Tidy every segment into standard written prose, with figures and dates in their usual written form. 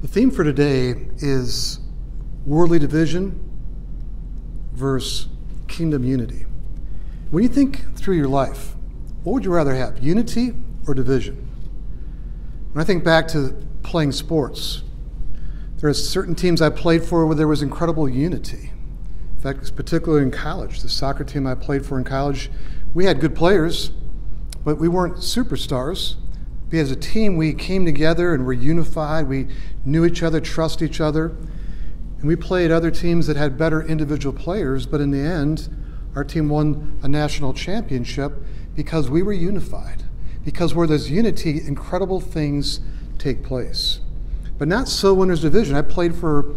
The theme for today is worldly division versus kingdom unity. When you think through your life, what would you rather have, unity or division? When I think back to playing sports, there are certain teams I played for where there was incredible unity. In fact, particularly in college, the soccer team I played for in college, we had good players, but we weren't superstars. But as a team, we came together and were unified. We knew each other, trusted each other. And we played other teams that had better individual players, but in the end, our team won a national championship because we were unified. Because where there's unity, incredible things take place. But not so when there's division. I played for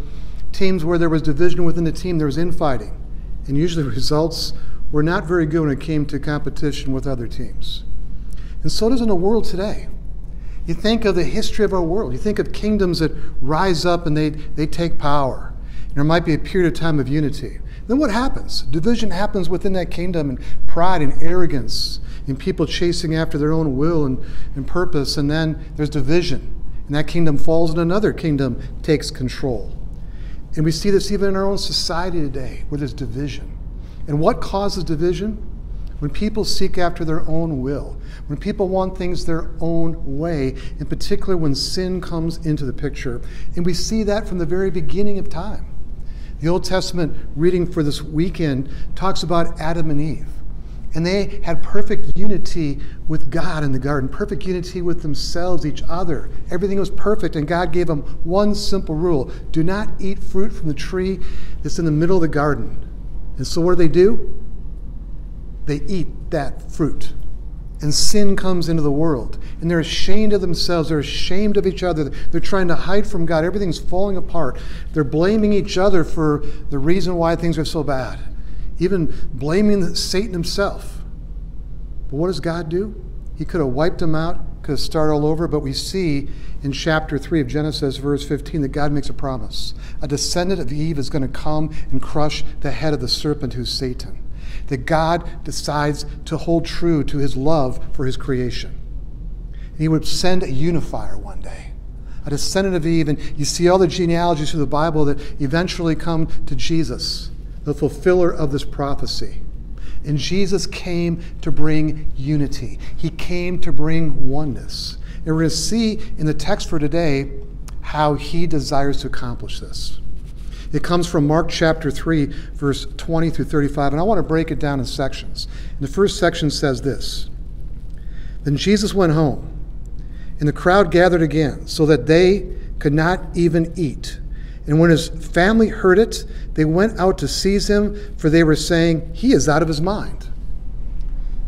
teams where there was division within the team, there was infighting. And usually the results were not very good when it came to competition with other teams. And so it is in the world today. You think of the history of our world. You think of kingdoms that rise up and they take power. And there might be a period of time of unity. Then what happens? Division happens within that kingdom, and pride and arrogance, and people chasing after their own will and purpose. And then there's division. And that kingdom falls and another kingdom takes control. And we see this even in our own society today, where there's division. And what causes division? When people seek after their own will, when people want things their own way, in particular when sin comes into the picture. And we see that from the very beginning of time. The Old Testament reading for this weekend talks about Adam and Eve. And they had perfect unity with God in the garden, perfect unity with themselves, each other. Everything was perfect, and God gave them one simple rule: do not eat fruit from the tree that's in the middle of the garden. And so what do? They eat that fruit. And sin comes into the world. And they're ashamed of themselves. They're ashamed of each other. They're trying to hide from God. Everything's falling apart. They're blaming each other for the reason why things are so bad. Even blaming Satan himself. But what does God do? He could have wiped them out, could have started all over, but we see in chapter 3 of Genesis, verse 15, that God makes a promise. A descendant of Eve is going to come and crush the head of the serpent, who's Satan. That God decides to hold true to his love for his creation. And he would send a unifier one day, a descendant of Eve, and you see all the genealogies through the Bible that eventually come to Jesus, the fulfiller of this prophecy. And Jesus came to bring unity. He came to bring oneness. And we're going to see in the text for today how he desires to accomplish this. It comes from Mark chapter 3, verse 20 through 35, and I want to break it down in sections. And the first section says this: Then Jesus went home, and the crowd gathered again, so that they could not even eat. And when his family heard it, they went out to seize him, for they were saying, he is out of his mind.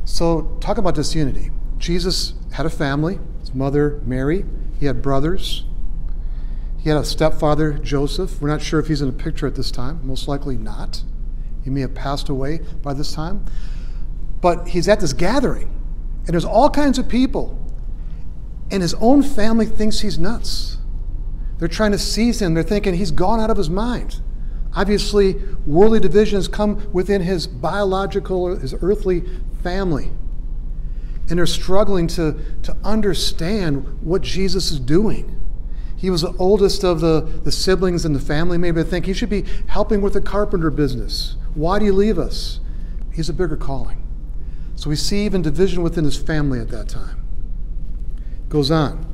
So talk about disunity. Jesus had a family, his mother Mary, he had brothers. He had a stepfather, Joseph. We're not sure if he's in a picture at this time. Most likely not. He may have passed away by this time. But he's at this gathering, and there's all kinds of people. And his own family thinks he's nuts. They're trying to seize him. They're thinking he's gone out of his mind. Obviously, worldly divisions come within his biological, his earthly family. And they're struggling to understand what Jesus is doing. He was the oldest of the siblings in the family. Maybe they think he should be helping with the carpenter business. Why do you leave us? He's a bigger calling. So we see even division within his family at that time. Goes on.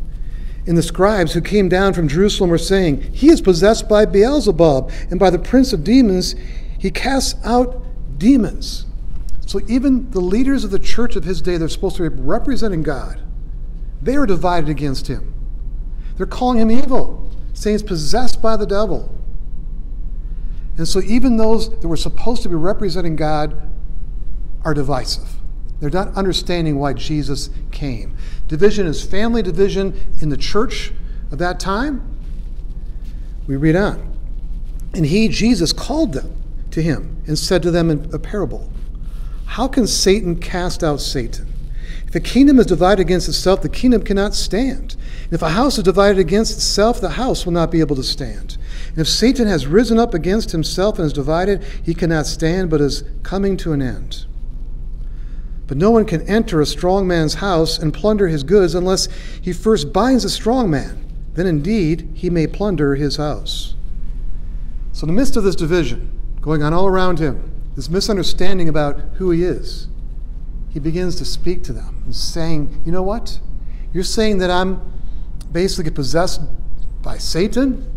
And the scribes who came down from Jerusalem were saying, he is possessed by Beelzebub, and by the prince of demons he casts out demons. So even the leaders of the church of his day, they're supposed to be representing God, they are divided against him. They're calling him evil, saying he's possessed by the devil. And so even those that were supposed to be representing God are divisive. They're not understanding why Jesus came. Division is family division in the church of that time. We read on. And he, Jesus, called them to him and said to them in a parable, how can Satan cast out Satan? If a kingdom is divided against itself, the kingdom cannot stand. And if a house is divided against itself, the house will not be able to stand. And if Satan has risen up against himself and is divided, he cannot stand, but is coming to an end. But no one can enter a strong man's house and plunder his goods unless he first binds a strong man. then indeed he may plunder his house. So in the midst of this division going on all around him, this misunderstanding about who he is, he begins to speak to them and saying, you know what? You're saying that I'm basically possessed by Satan,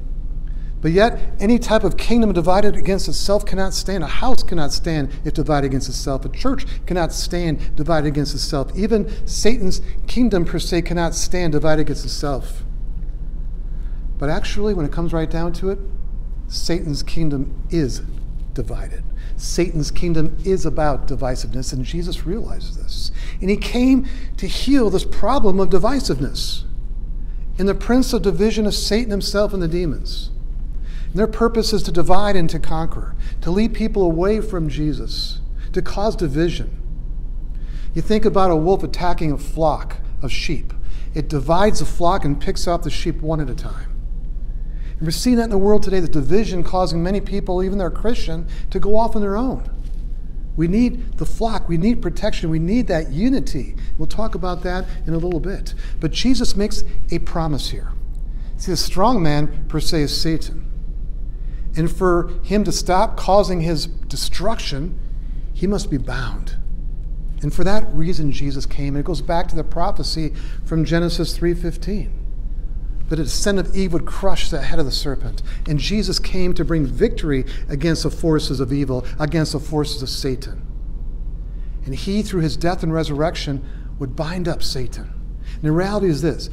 but yet any type of kingdom divided against itself cannot stand. A house cannot stand if divided against itself. A church cannot stand divided against itself. Even Satan's kingdom per se cannot stand divided against itself. But actually, when it comes right down to it, Satan's kingdom is divided. Satan's kingdom is about divisiveness, and Jesus realizes this. And he came to heal this problem of divisiveness. And the prince of division is Satan himself and the demons. And their purpose is to divide and to conquer, to lead people away from Jesus, to cause division. You think about a wolf attacking a flock of sheep. It divides the flock and picks off the sheep one at a time. And we're seeing that in the world today, the division causing many people, even they're Christian, to go off on their own. We need the flock. We need protection. We need that unity. We'll talk about that in a little bit. But Jesus makes a promise here. See, the strong man, per se, is Satan. And for him to stop causing his destruction, he must be bound. And for that reason, Jesus came. And it goes back to the prophecy from Genesis 3:15. That a descendant of Eve would crush the head of the serpent. And Jesus came to bring victory against the forces of evil, against the forces of Satan. And he, through his death and resurrection, would bind up Satan. And the reality is this: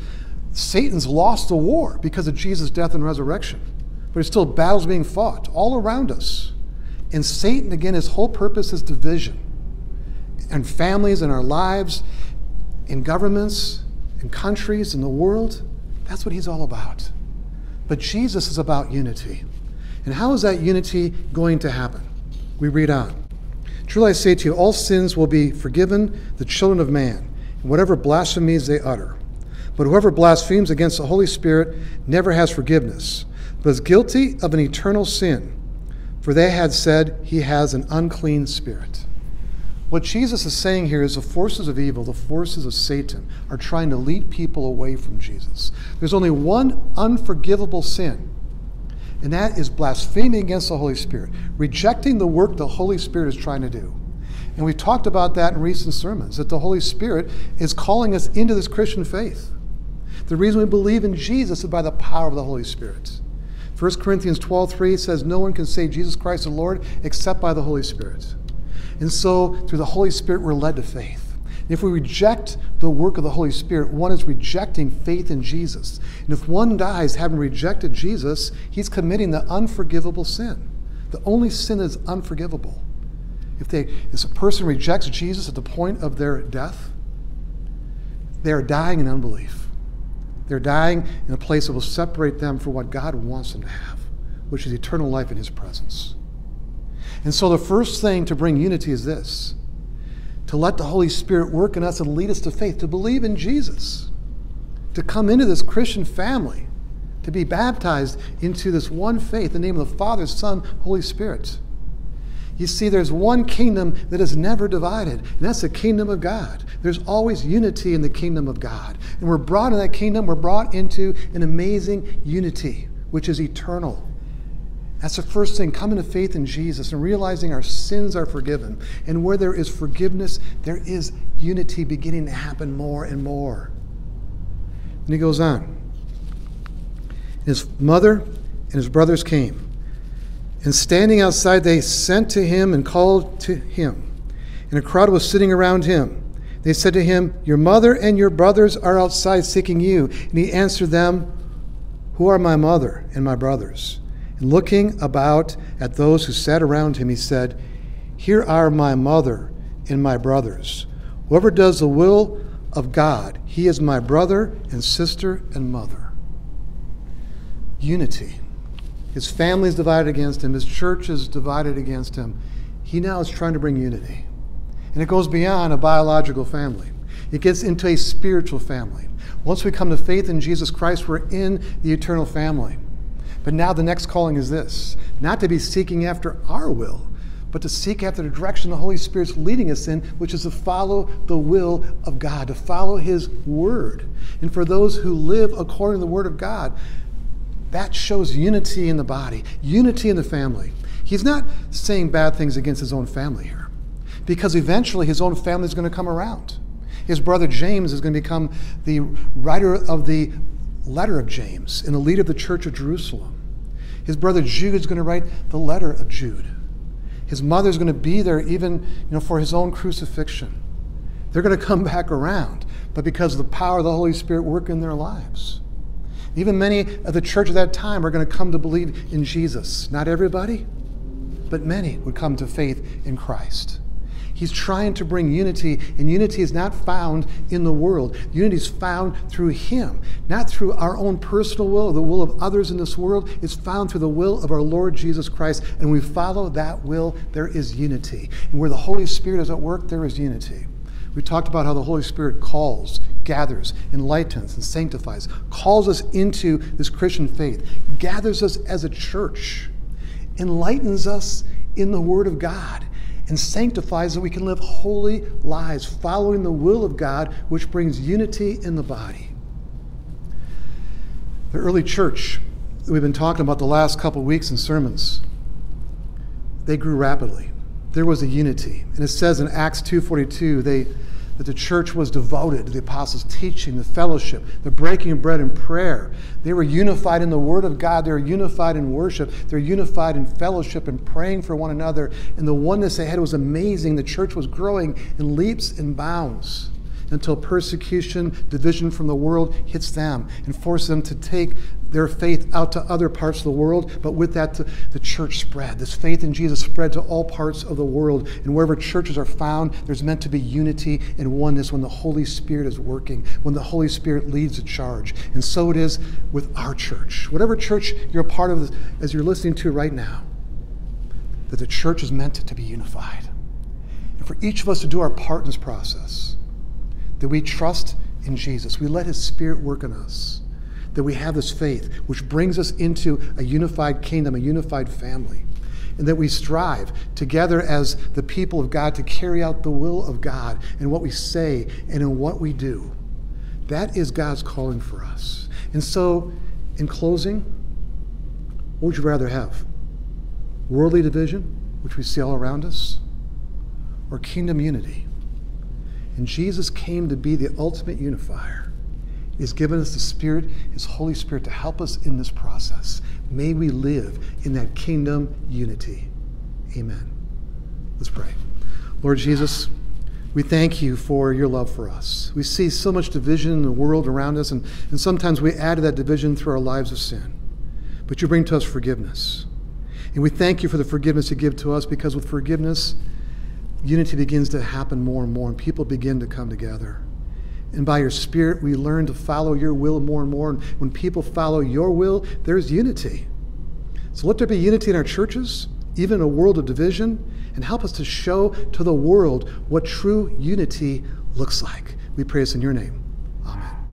Satan's lost the war because of Jesus' death and resurrection. But there's still battles being fought all around us. And Satan, again, his whole purpose is division. And families, and our lives, in governments, in countries, in the world. That's what he's all about. But Jesus is about unity. And how is that unity going to happen? We read on. Truly I say to you, all sins will be forgiven the children of man, and whatever blasphemies they utter. But whoever blasphemes against the Holy Spirit never has forgiveness, but is guilty of an eternal sin. For they had said he has an unclean spirit. What Jesus is saying here is the forces of evil, the forces of Satan, are trying to lead people away from Jesus. There's only one unforgivable sin, and that is blaspheming against the Holy Spirit, rejecting the work the Holy Spirit is trying to do. And we've talked about that in recent sermons, that the Holy Spirit is calling us into this Christian faith. The reason we believe in Jesus is by the power of the Holy Spirit. 1 Corinthians 12:3 says, no one can say Jesus Christ the Lord except by the Holy Spirit. And so, through the Holy Spirit, we're led to faith. And if we reject the work of the Holy Spirit, one is rejecting faith in Jesus. And if one dies having rejected Jesus, he's committing the unforgivable sin. The only sin is unforgivable. If a person rejects Jesus at the point of their death, they are dying in unbelief. They're dying in a place that will separate them from what God wants them to have, which is eternal life in his presence. And so the first thing to bring unity is this: to let the Holy Spirit work in us and lead us to faith, to believe in Jesus, to come into this Christian family, to be baptized into this one faith in the name of the Father, Son, Holy Spirit. You see, there's one kingdom that is never divided, and that's the kingdom of God. There's always unity in the kingdom of God. And we're brought in that kingdom, we're brought into an amazing unity, which is eternal. That's the first thing, coming to faith in Jesus and realizing our sins are forgiven. And where there is forgiveness, there is unity beginning to happen more and more. And he goes on. His mother and his brothers came. And standing outside, they sent to him and called to him. And a crowd was sitting around him. They said to him, your mother and your brothers are outside seeking you. And he answered them, who are my mother and my brothers? And looking about at those who sat around him, he said, here are my mother and my brothers. Whoever does the will of God, he is my brother and sister and mother. Unity. His family is divided against him. His church is divided against him. He now is trying to bring unity. And it goes beyond a biological family. It gets into a spiritual family. Once we come to faith in Jesus Christ, we're in the eternal family. But now the next calling is this: not to be seeking after our will, but to seek after the direction the Holy Spirit's leading us in, which is to follow the will of God, to follow his word. And for those who live according to the word of God, that shows unity in the body, unity in the family. He's not saying bad things against his own family here, because eventually his own family is going to come around. His brother James is going to become the writer of the letter of James and the leader of the church of Jerusalem. His brother Jude is going to write the letter of Jude. His mother is going to be there even for his own crucifixion. They're going to come back around, but because of the power of the Holy Spirit working in their lives. Even many of the church at that time are going to come to believe in Jesus. Not everybody, but many would come to faith in Christ. He's trying to bring unity, and unity is not found in the world. Unity is found through him, not through our own personal will or the will of others in this world. It's found through the will of our Lord Jesus Christ, and we follow that will, there is unity. And where the Holy Spirit is at work, there is unity. We talked about how the Holy Spirit calls, gathers, enlightens, and sanctifies, calls us into this Christian faith, gathers us as a church, enlightens us in the Word of God, and sanctifies that we can live holy lives, following the will of God, which brings unity in the body. The early church that we've been talking about the last couple of weeks in sermons, they grew rapidly. There was a unity. And it says in Acts 2:42 that the church was devoted to the apostles' teaching, the fellowship, the breaking of bread and prayer. They were unified in the Word of God. They were unified in worship. They're unified in fellowship and praying for one another. And the oneness they had was amazing. The church was growing in leaps and bounds until persecution, division from the world hits them and forces them to take their faith out to other parts of the world. But with that, the church spread. This faith in Jesus spread to all parts of the world. And wherever churches are found, there's meant to be unity and oneness when the Holy Spirit is working, when the Holy Spirit leads the charge. And so it is with our church. Whatever church you're a part of as you're listening to right now, that the church is meant to be unified. And for each of us to do our part in this process, that we trust in Jesus. We let his Spirit work in us. That we have this faith, which brings us into a unified kingdom, a unified family. And that we strive together as the people of God to carry out the will of God in what we say and in what we do. That is God's calling for us. And so, in closing, what would you rather have? Worldly division, which we see all around us, or kingdom unity? And Jesus came to be the ultimate unifier. He's given us the Spirit, his Holy Spirit, to help us in this process. May we live in that kingdom unity. Amen. Let's pray. Lord Jesus, we thank you for your love for us. We see so much division in the world around us, and sometimes we add to that division through our lives of sin. But you bring to us forgiveness. And we thank you for the forgiveness you give to us, because with forgiveness, unity begins to happen more and more, and people begin to come together. And by your Spirit, we learn to follow your will more and more. And when people follow your will, there's unity. So let there be unity in our churches, even in a world of division, and help us to show to the world what true unity looks like. We pray this in your name.